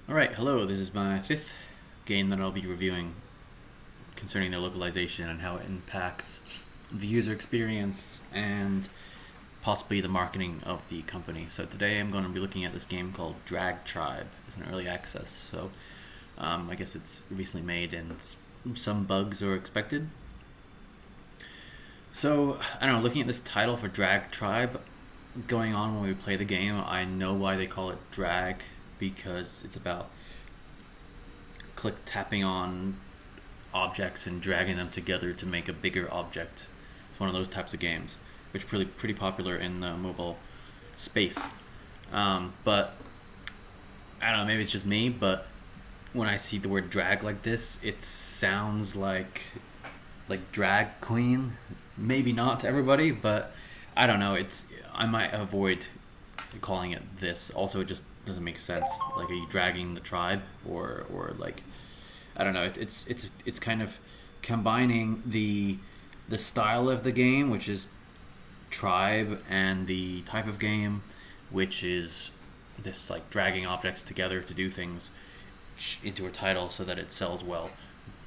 Alright, hello, this is my fifth game that I'll be reviewing concerning their localization and how it impacts the user experience and possibly the marketing of the company. So today I'm going to be looking at this game called Drag Tribe. It's an early access, so I guess it's recently made and some bugs are expected. So, I don't know, looking at this title for Drag Tribe, going on when we play the game, I know why they call it drag, because it's about click tapping on objects and dragging them together to make a bigger object. It's one of those types of games, which is pretty popular in the mobile space. But I don't know, maybe it's just me, but when I see the word drag like this, it sounds like drag queen. Maybe not to everybody, but I don't know. I might avoid calling it this. Also, it just doesn't make sense. Like, are you dragging the tribe, or like, I don't know. It's kind of combining the style of the game, which is tribe, and the type of game, which is this like dragging objects together to do things, into a title so that it sells well.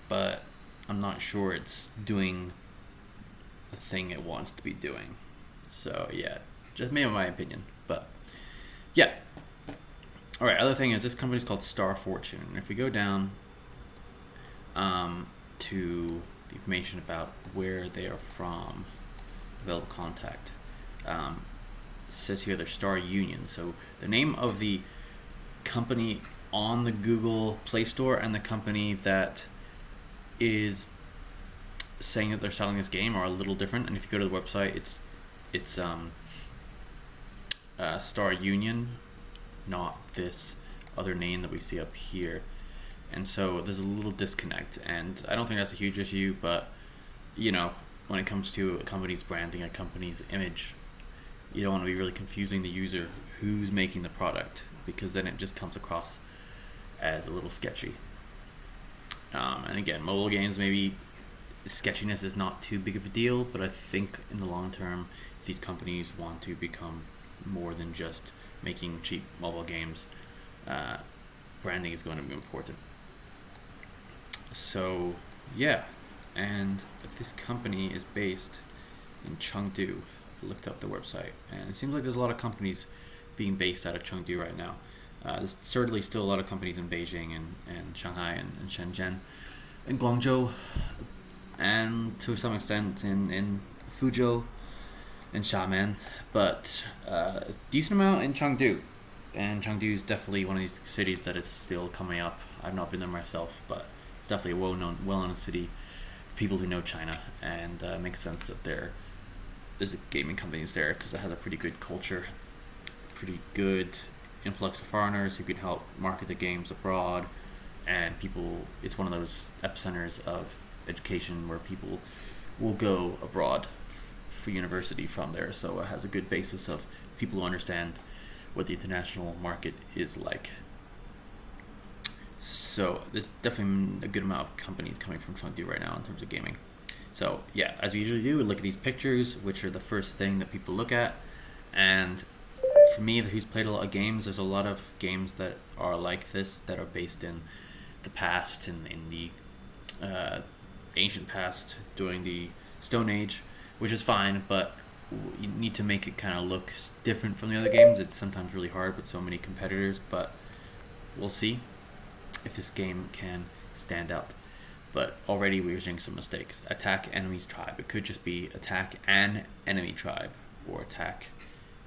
But I'm not sure it's doing the thing it wants to be doing. So yeah, just maybe my opinion, but yeah. All right. Other thing is, this company is called Star Fortune. And if we go down to the information about where they are from, available contact, says here they're Star Union. So the name of the company on the Google Play Store and the company that is saying that they're selling this game are a little different. And if you go to the website, it's Star Union, not this other name that we see up here. And so there's a little disconnect, and I don't think that's a huge issue, but you know, when it comes to a company's branding, a company's image, you don't want to be really confusing the user who's making the product, because then it just comes across as a little sketchy. And again, mobile games, maybe sketchiness is not too big of a deal, but I think in the long term, if these companies want to become more than just making cheap mobile games, branding is going to be important. So yeah, and this company is based in Chengdu. I looked up the website, and it seems like there's a lot of companies being based out of Chengdu right now. There's certainly still a lot of companies in Beijing and Shanghai and Shenzhen and Guangzhou, and to some extent in Fuzhou and Xiamen, but a decent amount in Chengdu. And Chengdu is definitely one of these cities that is still coming up. I've not been there myself, but it's definitely a well-known city for people who know China, and it makes sense that there's gaming companies there, because it has a pretty good culture, pretty good influx of foreigners who can help market the games abroad, and people. It's one of those epicenters of education where people will go abroad for university from there, so it has a good basis of people who understand what the international market is like. So there's definitely a good amount of companies coming from Chengdu right now in terms of gaming. So yeah, as we usually do, we look at these pictures, which are the first thing that people look at. And for me, who's played a lot of games, there's a lot of games that are like this, that are based in the past, in the ancient past, during the Stone Age, which is fine, but you need to make it kind of look different from the other games. It's sometimes really hard with so many competitors, but we'll see if this game can stand out. But already we're seeing some mistakes. Attack enemy's tribe. It could just be attack an enemy tribe, or attack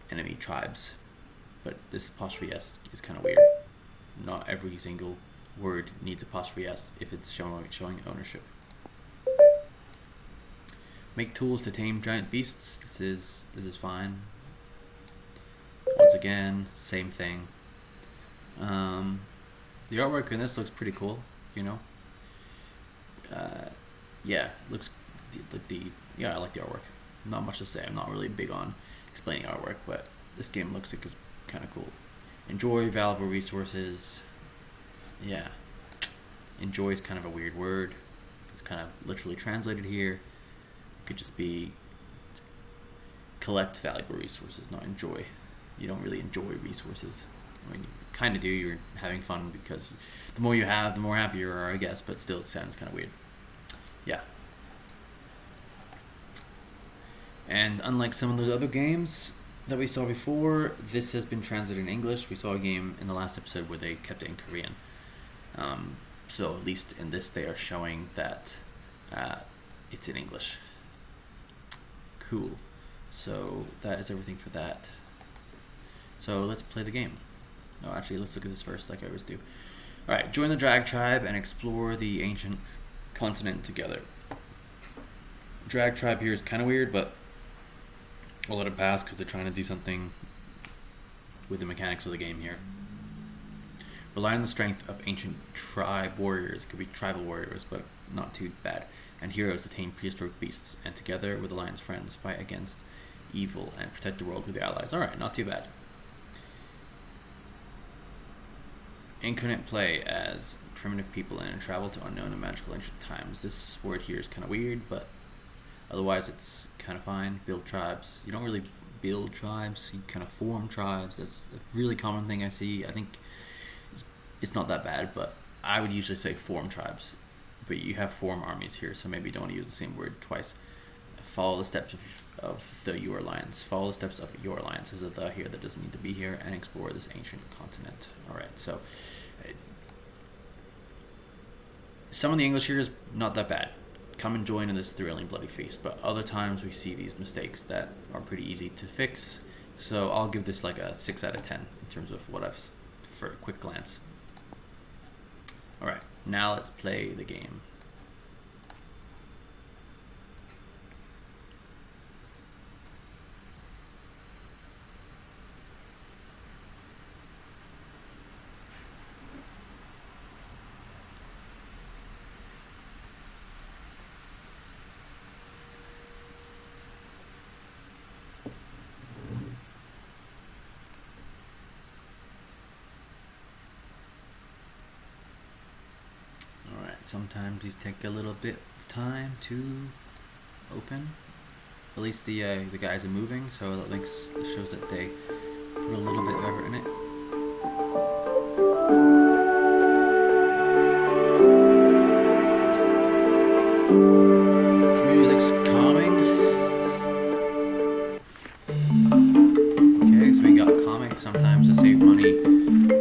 enemy tribes. But this apostrophe S is kind of weird. Not every single word needs apostrophe S if it's showing ownership. Make tools to tame giant beasts. This is fine. Once again, same thing. The artwork in this looks pretty cool. You know. Yeah, looks I like the artwork. Not much to say. I'm not really big on explaining artwork, but this game looks like it's kind of cool. Enjoy valuable resources. Yeah, enjoy is kind of a weird word. It's kind of literally translated here. It could just be collect valuable resources, not enjoy. You don't really enjoy resources. I mean, kind of do. You're having fun because the more you have, the more happy you are, I guess. But still, it sounds kind of weird. Yeah. And unlike some of those other games that we saw before, this has been translated in English. We saw a game in the last episode where they kept it in Korean. So at least in this, they are showing that it's in English. Cool. So that is everything for that. So let's play the game. No, actually, let's look at this first, like I always do. All right, join the Drag Tribe and explore the ancient continent together. Drag Tribe here is kind of weird, but we'll let it pass because they're trying to do something with the mechanics of the game here. Rely on the strength of ancient tribe warriors. It could be tribal warriors, but not too bad. And heroes to tame prehistoric beasts, and together with alliance friends, fight against evil and protect the world with the allies. Alright, not too bad. Incarnate play as primitive people and travel to unknown and magical ancient times. This word here is kind of weird, but otherwise it's kind of fine. Build tribes. You don't really build tribes, you kind of form tribes. That's a really common thing I see. I think it's not that bad, but I would usually say form tribes. But you have form armies here, so maybe don't use the same word twice. Follow the steps of the your alliance. Follow the steps of your alliance. There's a the here that doesn't need to be here, and explore this ancient continent. Alright, so some of the English here is not that bad. Come and join in this thrilling bloody feast, but other times we see these mistakes that are pretty easy to fix. So I'll give this like a 6 out of 10 in terms of what I've for a quick glance. Alright, now let's play the game. Sometimes these take a little bit of time to open. At least the guys are moving, so it shows that they put a little bit of effort in it. Music's calming. Okay, so we got a comic. Sometimes to save money,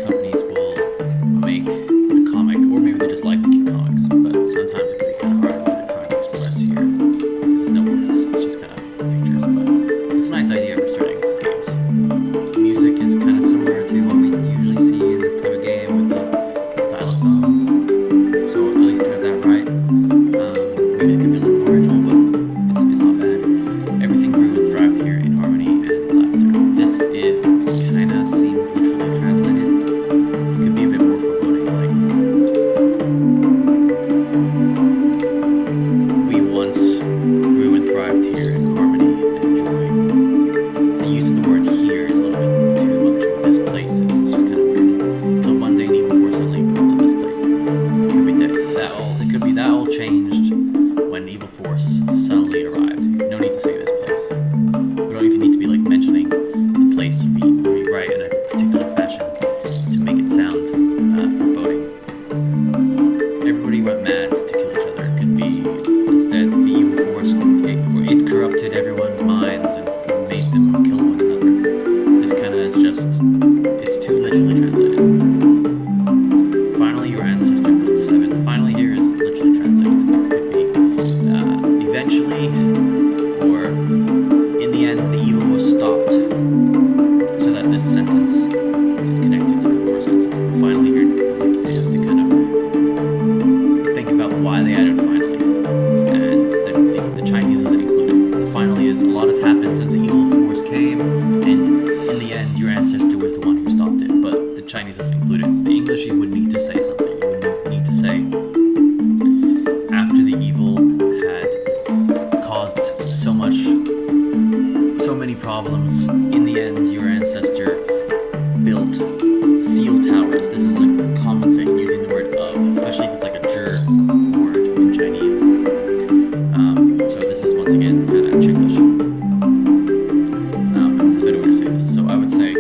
companies will make a comic, or maybe they just like to keep comics, but sometimes it can be kind of hard what they're trying to express here because there's no words, it's just kind of pictures, but it's a nice idea for starting games. Music is kind of similar to what we usually see in this type of game with the xylophone, so at least get that right. Maybe it could be a little more original, but it's not bad. Everything grew and thrived here in harmony and laughter. This is kind of seems literally translated. It could be a bit more foreboding, like we once grew and thrived here in harmony and joy. The use of the word here is a little bit too much with this place. It's just kind of weird. Till one day an evil force suddenly come to this place. It could be that all changed when an evil force suddenly arrived. No need to say this place. We don't even need to be like mentioning the place we write in a particular fashion to make it sound foreboding. Everybody went mad to kill each other. It could be instead the evil force it corrupted everyone's minds and made them kill one another. This kind of is just it's too literally translated. Finally, your ancestor built 7. Finally here is literally translated. It could be eventually, or in the end, the evil was stopped, so that this sentence is connected to the former sentence. Finally here, like, they have to kind of think about why they added finally, and the Chinese isn't included. The finally is a lot has happened since the evil force came, and in the end, your ancestor was the one who stopped it, but the Chinese is included. The English, you would need to say something. You would need to say, after the evil had caused so many problems, in the end, your ancestor built seal towers. This is a common thing, using the word of, especially if it's like a jur word in Chinese. So this is once again kind of Chinglish. This is a better way to say this. So I would say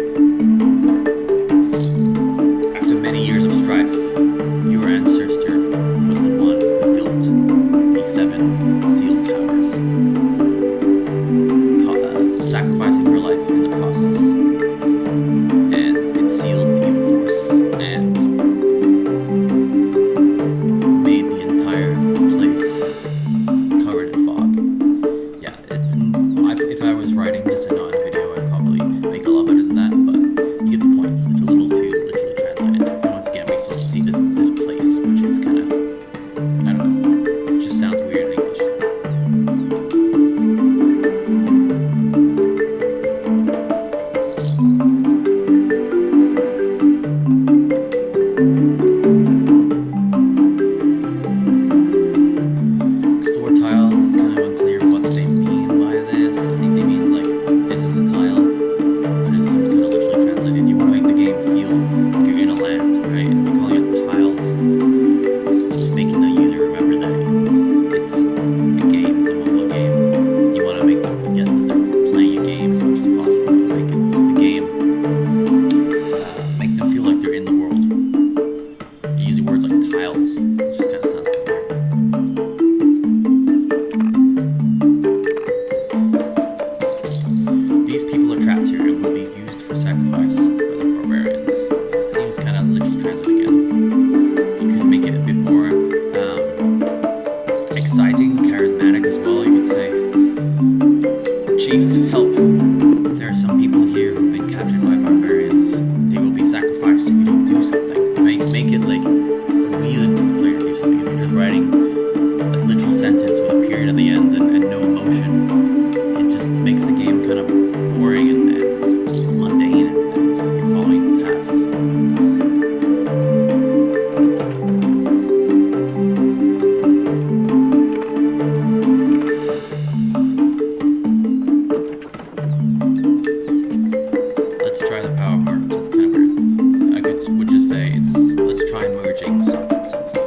okay, let's try merging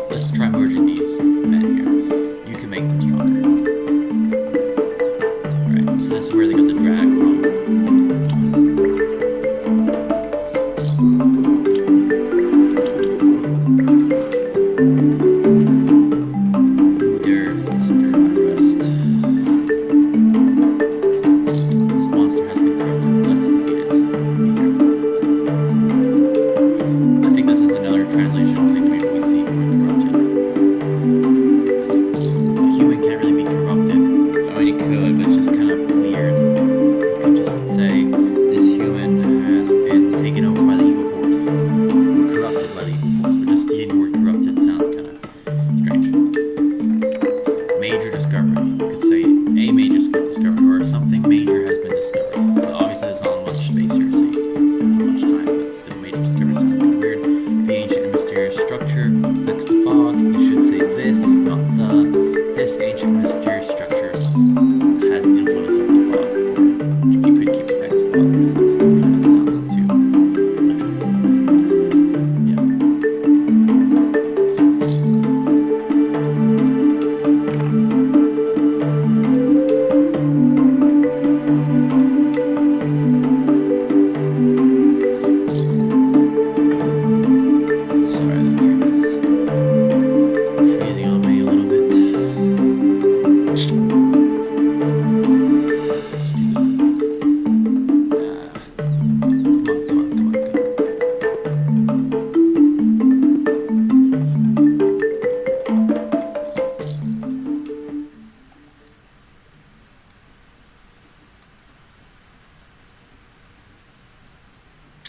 let's try merging these men here. You can make them stronger. Alright, so this is where they got the drag from.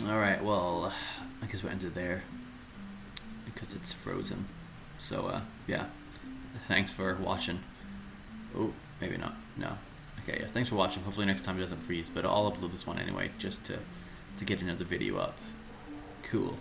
Alright, well, I guess we'll end it there because it's frozen. So, yeah, thanks for watching. Oh, maybe not. No. Okay, yeah, thanks for watching. Hopefully next time it doesn't freeze, but I'll upload this one anyway just to get another video up. Cool.